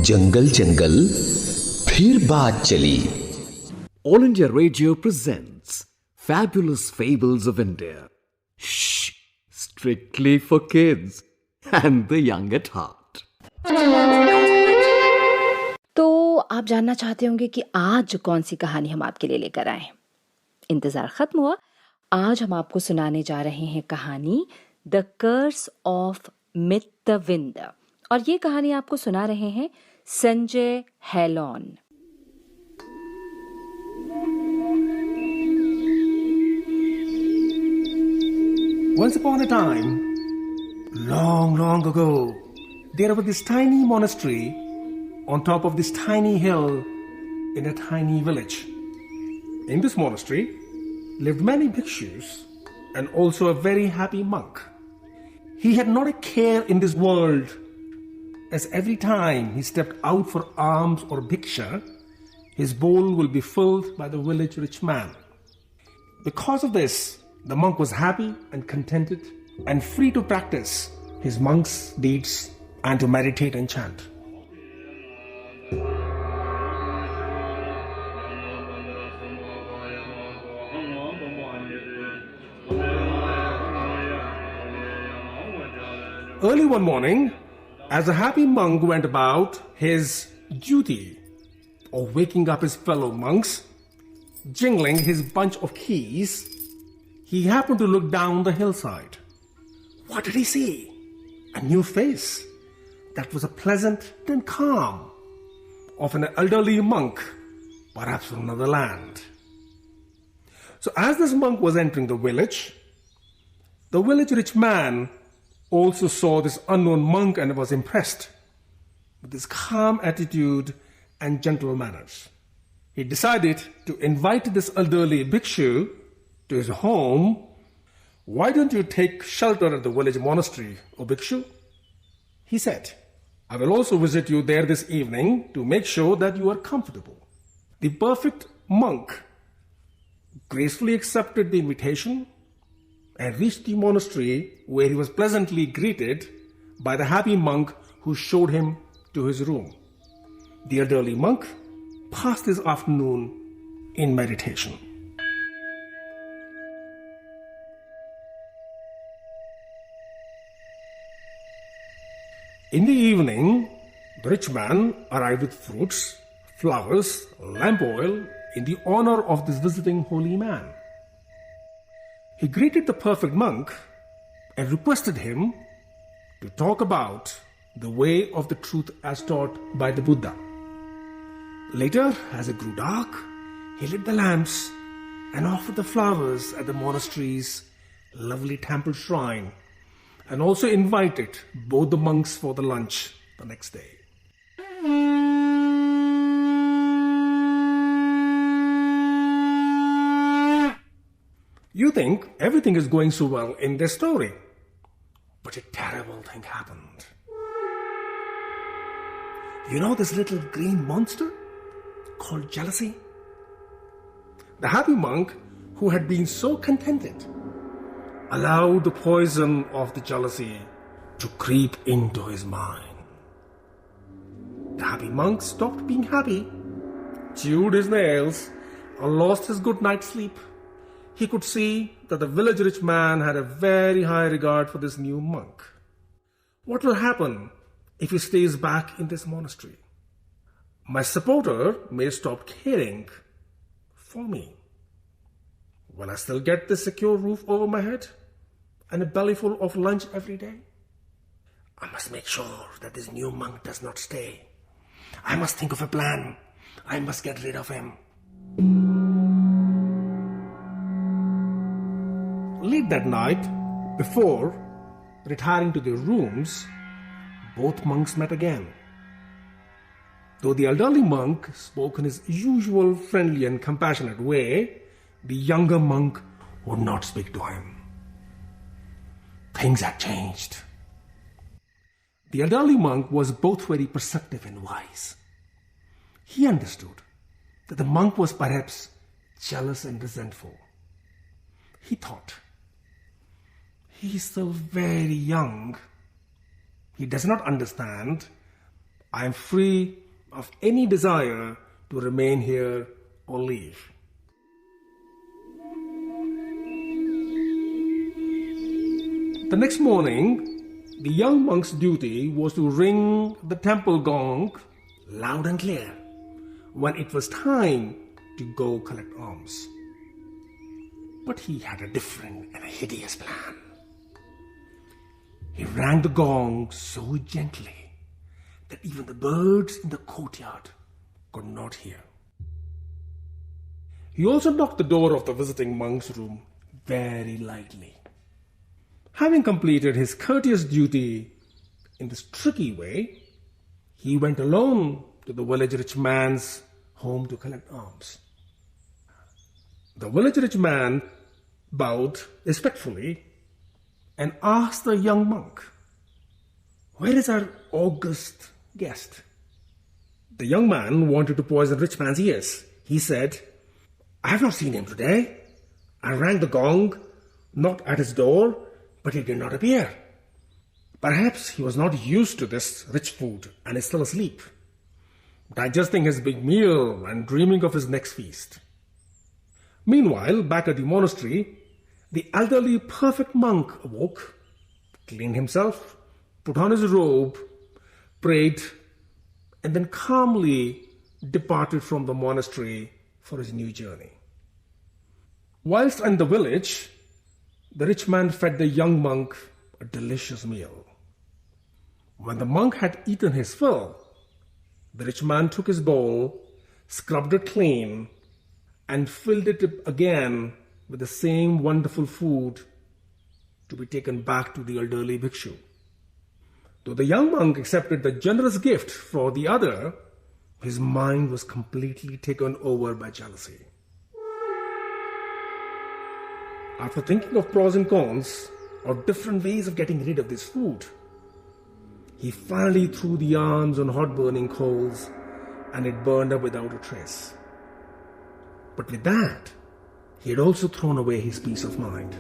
जंगल जंगल फिर बात चली. All India Radio presents Fabulous Fables of India. Shh! Strictly for kids and the young at heart. तो आप जानना चाहते होंगे कि आज कौन सी कहानी हम आपके लिए लेकर आए. इंतजार खत्म हुआ. आज हम आपको सुनाने जा रहे हैं कहानी द कर्स ऑफ मित्तविंदा. और ये कहानी आपको सुना रहे हैं Sanjay हेलॉन. Once upon a time, long, long ago, there was this tiny monastery on top of this tiny hill in a tiny village. In this monastery lived many bhikshus and also a very happy monk. He had not a care in this world, as every time he stepped out for alms or bhiksha, his bowl will be filled by the village rich man. Because of this, the monk was happy and contented and free to practice his monk's deeds and to meditate and chant. Early one morning, as the happy monk went about his duty of waking up his fellow monks, jingling his bunch of keys, he happened to look down the hillside. What did he see? A new face that was a pleasant and calm of an elderly monk, perhaps from another land. So as this monk was entering the village rich man also saw this unknown monk and was impressed with his calm attitude and gentle manners. He decided to invite this elderly bhikshu to his home. Why don't you take shelter at the village monastery, O bhikshu? He said, I will also visit you there this evening to make sure that you are comfortable. The perfect monk gracefully accepted the invitation and reached the monastery, where he was pleasantly greeted by the happy monk who showed him to his room. The elderly monk passed his afternoon in meditation. In the evening, the rich man arrived with fruits, flowers, lamp oil in the honor of this visiting holy man. He greeted the perfect monk and requested him to talk about the way of the truth as taught by the Buddha. Later, as it grew dark, he lit the lamps and offered the flowers at the monastery's lovely temple shrine, and also invited both the monks for the lunch the next day. You think everything is going so well in this story, but a terrible thing happened. You know this little green monster called jealousy? The happy monk, who had been so contented, allowed the poison of the jealousy to creep into his mind. The happy monk stopped being happy, chewed his nails, and lost his good night's sleep. He could see that the village rich man had a very high regard for this new monk. What will happen if he stays back in this monastery? My supporter may stop caring for me. Will I still get the secure roof over my head and a bellyful of lunch every day? I must make sure that this new monk does not stay. I must think of a plan. I must get rid of him. Late that night, before retiring to their rooms, both monks met again. Though the elderly monk spoke in his usual friendly and compassionate way, the younger monk would not speak to him. Things had changed. The elderly monk was both very perceptive and wise. He understood that the monk was perhaps jealous and resentful. He thought, he is still very young. He does not understand I am free of any desire to remain here or leave. The next morning, the young monk's duty was to ring the temple gong loud and clear when it was time to go collect alms. But he had a different and a hideous plan. He rang the gong so gently that even the birds in the courtyard could not hear. He also knocked the door of the visiting monk's room very lightly. Having completed his courteous duty in this tricky way, he went alone to the village rich man's home to collect alms. The village rich man bowed respectfully and asked the young monk, "Where is our august guest?" The young man wanted to poison rich man's ears. He said, "I have not seen him today. I rang the gong, knocked at his door, but he did not appear. Perhaps he was not used to this rich food and is still asleep, digesting his big meal and dreaming of his next feast." Meanwhile, back at the monastery, the elderly perfect monk awoke, cleaned himself, put on his robe, prayed, and then calmly departed from the monastery for his new journey. Whilst in the village, the rich man fed the young monk a delicious meal. When the monk had eaten his fill, the rich man took his bowl, scrubbed it clean, and filled it again with the same wonderful food to be taken back to the elderly bhikshu. Though the young monk accepted the generous gift for the other, his mind was completely taken over by jealousy. After thinking of pros and cons, or different ways of getting rid of this food, he finally threw the arms on hot burning coals and it burned up without a trace. But with that, he had also thrown away his peace of mind.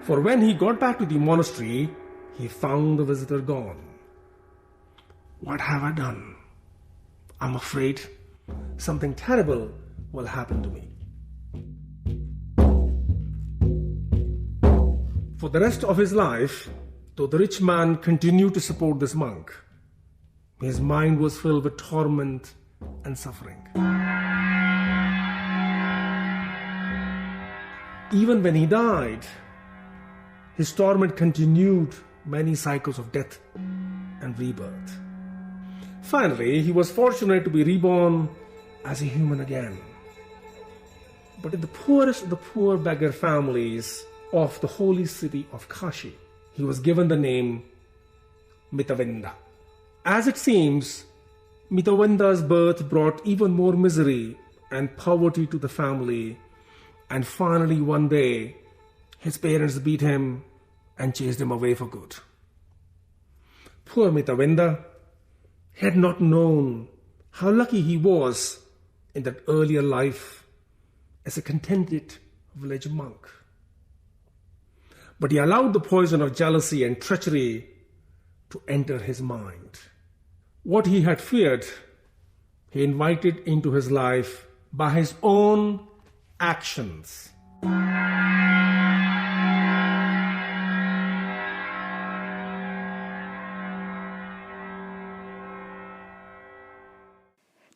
For when he got back to the monastery, he found the visitor gone. "What have I done? I'm afraid something terrible will happen to me." For the rest of his life, though the rich man continued to support this monk, his mind was filled with torment and suffering. Even when he died, his torment continued many cycles of death and rebirth. Finally, he was fortunate to be reborn as a human again. But in the poorest of the poor beggar families of the holy city of Kashi, he was given the name Mittavinda. As it seems, Mittavinda's birth brought even more misery and poverty to the family, and finally one day his parents beat him and chased him away for good. Poor Mittavinda had not known how lucky he was in that earlier life as a contented village monk. But he allowed the poison of jealousy and treachery to enter his mind. What he had feared, he invited into his life by his own actions.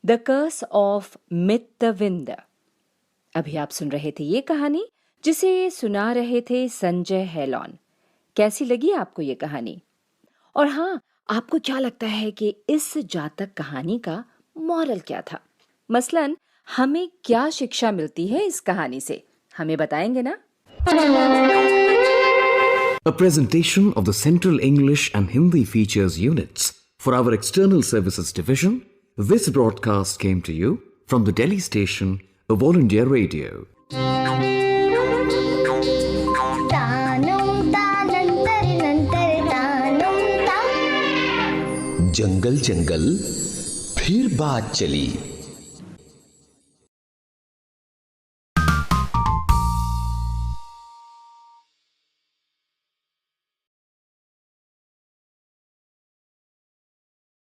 The curse of Mittavinda. अभी आप सुन रहे थे ये कहानी, जिसे सुना रहे थे संजय हेलॉन। कैसी लगी आपको ये कहानी? और हाँ, आपको क्या लगता है कि इस जातक कहानी का मॉरल क्या था? मसलन हमें क्या शिक्षा मिलती है इस कहानी से? हमें बताएंगे ना? A presentation of the Central English and Hindi Features units for our External Services Division. This broadcast came to you from the Delhi station of All India Radio. जंगल जंगल फिर बात चली।